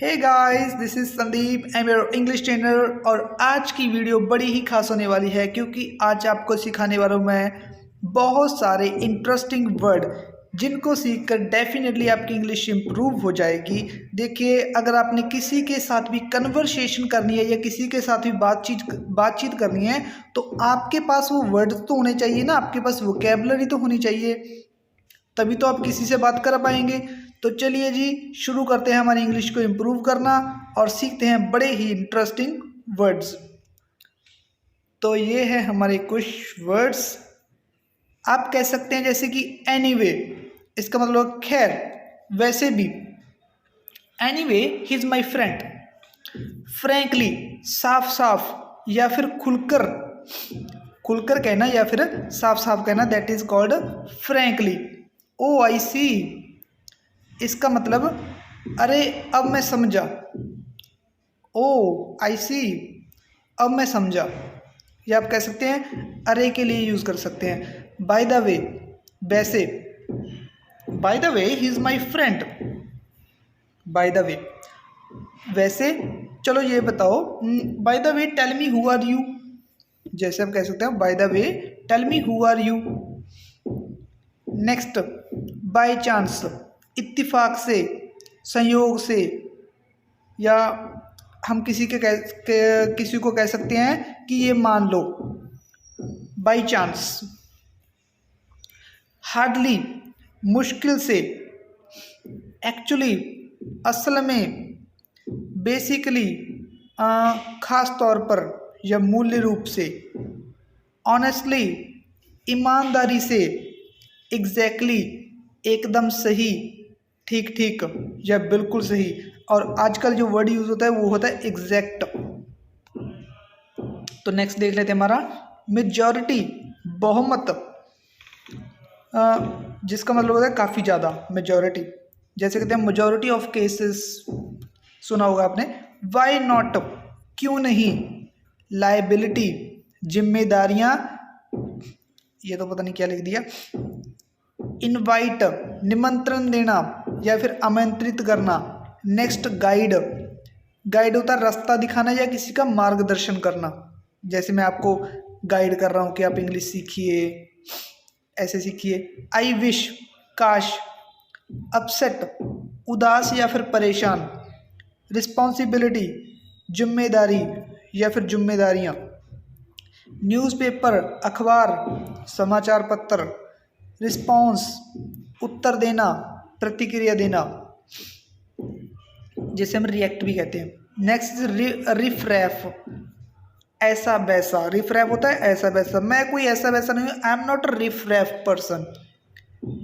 Hey guys, this is Sandeep, I am your English trainer. और आज की वीडियो बड़ी ही खास होने वाली है क्योंकि आज आपको सिखाने वाला हूँ मैं बहुत सारे इंटरेस्टिंग वर्ड जिनको सीखकर डेफिनेटली आपकी इंग्लिश इंप्रूव हो जाएगी। देखिए, अगर आपने किसी के साथ भी कन्वर्सेशन करनी है या किसी के साथ भी बातचीत करनी है तो आपके पास वो वर्ड तो होने चाहिए ना, आपके पास वोकेबलरी तो होनी चाहिए, तभी तो आप किसी से बात कर पाएंगे। तो चलिए जी, शुरू करते हैं हमारी इंग्लिश को इम्प्रूव करना और सीखते हैं बड़े ही इंटरेस्टिंग वर्ड्स। तो ये है हमारे कुछ वर्ड्स। आप कह सकते हैं जैसे कि एनीवे, इसका मतलब खैर, वैसे भी। Anyway he is my friend. Frankly, साफ साफ या फिर खुलकर, खुलकर कहना या फिर साफ साफ कहना, दैट इज कॉल्ड फ्रैंकली। ओ आई सी, इसका मतलब अरे अब मैं समझा। ओ आई सी, अब मैं समझा। या आप कह सकते हैं अरे के लिए यूज़ कर सकते हैं। बाय द वे, वैसे। By the way he is my friend. By the way, वैसे। चलो ये बताओ, by the way tell me who are you. जैसे हम कह सकते हैं by the way tell me who are you. Next, by chance, इत्तिफाक से, संयोग से, या हम किसी को कह सकते हैं कि ये मान लो, बाय चांस। हार्डली, मुश्किल से, एक्चुअली, असल में, बेसिकली, खास तौर पर या मूल्य रूप से, ऑनेस्टली, ईमानदारी से, एग्जैक्टली, एकदम सही, ठीक ठीक या बिल्कुल सही। और आजकल जो वर्ड यूज़ होता है वो होता है एग्जैक्ट। तो नेक्स्ट देख लेते हैं हमारा मेजॉरिटी, बहुमत, जिसका मतलब होता है काफ़ी ज़्यादा, मेजॉरिटी। जैसे कहते हैं मेजॉरिटी ऑफ केसेस, सुना होगा आपने। वाई नॉट, क्यों नहीं। लाइबिलिटी, जिम्मेदारियाँ, ये तो पता नहीं क्या लिख दिया। इनवाइट, निमंत्रण देना या फिर आमंत्रित करना। नेक्स्ट, गाइड, गाइड होता है रास्ता दिखाना या किसी का मार्गदर्शन करना। जैसे मैं आपको गाइड कर रहा हूँ कि आप इंग्लिश सीखिए, ऐसे सीखिए। आई विश, काश। अपसेट, उदास या फिर परेशान। रिस्पॉन्सिबिलिटी, जिम्मेदारी या फिर जिम्मेदारियाँ। न्यूज़पेपर, अखबार, समाचार पत्र। रिस्पॉन्स, उत्तर देना, प्रतिक्रिया देना, जिसे हम रिएक्ट भी कहते हैं। नेक्स्ट, रिफ्रैफ, ऐसा वैसा। रिफ्रैफ होता है ऐसा वैसा। मैं कोई ऐसा वैसा नहीं हूँ, I am not a riffraff person.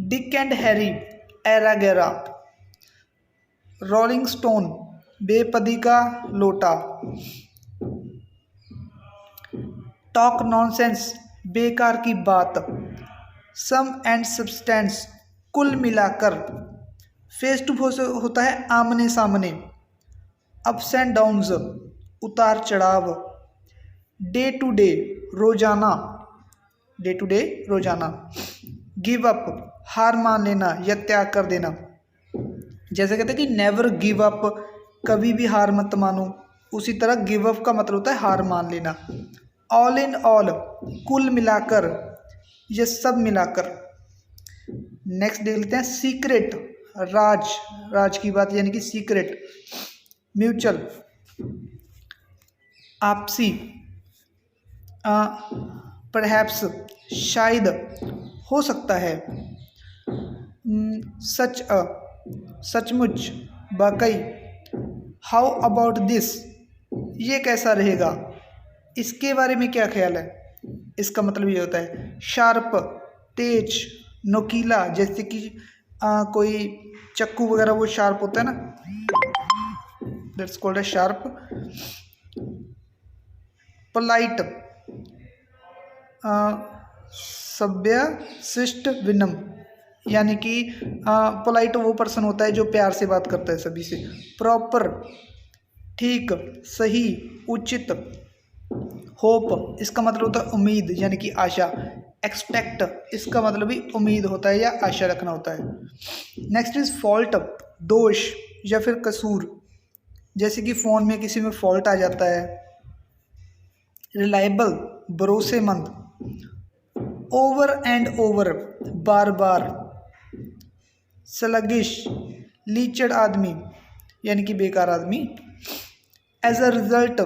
Dick and Harry, एरा गैरा। रोलिंग स्टोन, बेपदी का लोटा। टॉक नॉनसेंस, बेकार की बात। सम एंड सब्सटेंस, कुल मिलाकर। फेस टू फेस होता है आमने सामने। अप्स एंड डाउन्स, उतार चढ़ाव। डे टू डे, रोजाना। डे टू डे, रोजाना। गिव अप, हार मान लेना या त्याग कर देना। जैसे कहते हैं कि नेवर गिव अप, कभी भी हार मत मानो। उसी तरह गिव अप का मतलब होता है हार मान लेना। ऑल इन ऑल, कुल मिलाकर, ये सब मिलाकर। नेक्स्ट देख लेते हैं सीक्रेट, राज, राज की बात यानी कि सीक्रेट। म्यूचुअल, आपसी। परहैप्स, शायद, हो सकता है। सच अ, सचमुच, वाकई। हाउ अबाउट दिस, ये कैसा रहेगा, इसके बारे में क्या ख्याल है। इसका मतलब ये होता है शार्प, तेज, नोकीला। जैसे कि कोई चक्कू वगैरह वो शार्प होता है ना, that's called a sharp. Polite, सभ्य, शिष्ट, विनम्र। यानी कि पोलाइट वो पर्सन होता है जो प्यार से बात करता है सभी से। प्रॉपर, ठीक, सही, उचित। होप, इसका मतलब होता है उम्मीद यानी कि आशा। एक्सपेक्ट, इसका मतलब भी उम्मीद होता है या आशा रखना होता है। नेक्स्ट इज फॉल्ट, दोष या फिर कसूर। जैसे कि फ़ोन में किसी में फॉल्ट आ जाता है। रिलायबल भरोसेमंद, ओवर एंड ओवर बार बार। स्लगिश लीचड़ आदमी यानी कि बेकार आदमी। एज अ रिजल्ट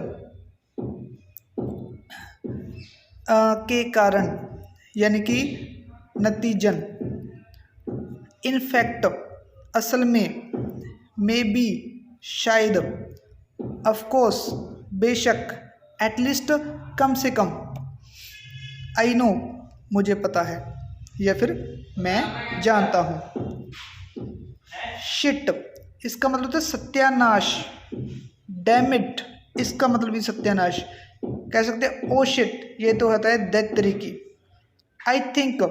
के कारण यानी कि नतीजन। इनफैक्ट असल में। मे बी शायद। ऑफकोर्स बेशक। एटलीस्ट कम से कम। आई नो मुझे पता है या फिर मैं जानता हूँ। शिट इसका मतलब होता है सत्यानाश। डैम इट इसका मतलब भी सत्यानाश। कह सकते हैं ओ शिट ये तो होता है दैट तरीकी। आई थिंक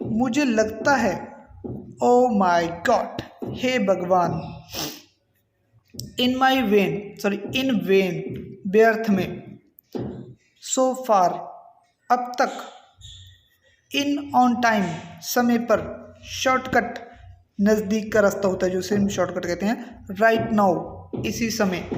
मुझे लगता है। ओ माई गॉड हे भगवान। इन माई वेन इन वेन व्यर्थ में। सो फार अब तक। इन ऑन टाइम समय पर। शॉर्टकट नज़दीक का रास्ता होता है जो उसे हम शॉर्टकट कहते हैं। राइट नाउ इसी समय।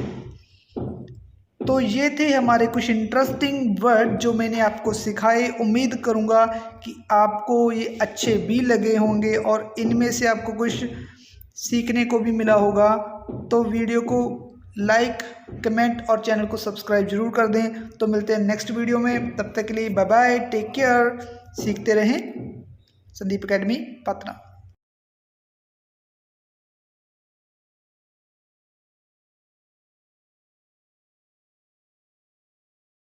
तो ये थे हमारे कुछ इंटरेस्टिंग वर्ड जो मैंने आपको सिखाए। उम्मीद करूँगा कि आपको ये अच्छे भी लगे होंगे और इनमें से आपको कुछ सीखने को भी मिला होगा। तो वीडियो को लाइक कमेंट और चैनल को सब्सक्राइब जरूर कर दें। तो मिलते हैं नेक्स्ट वीडियो में, तब तक के लिए बाय बाय, टेक केयर। सीखते रहें। संदीप एकेडमी पटना।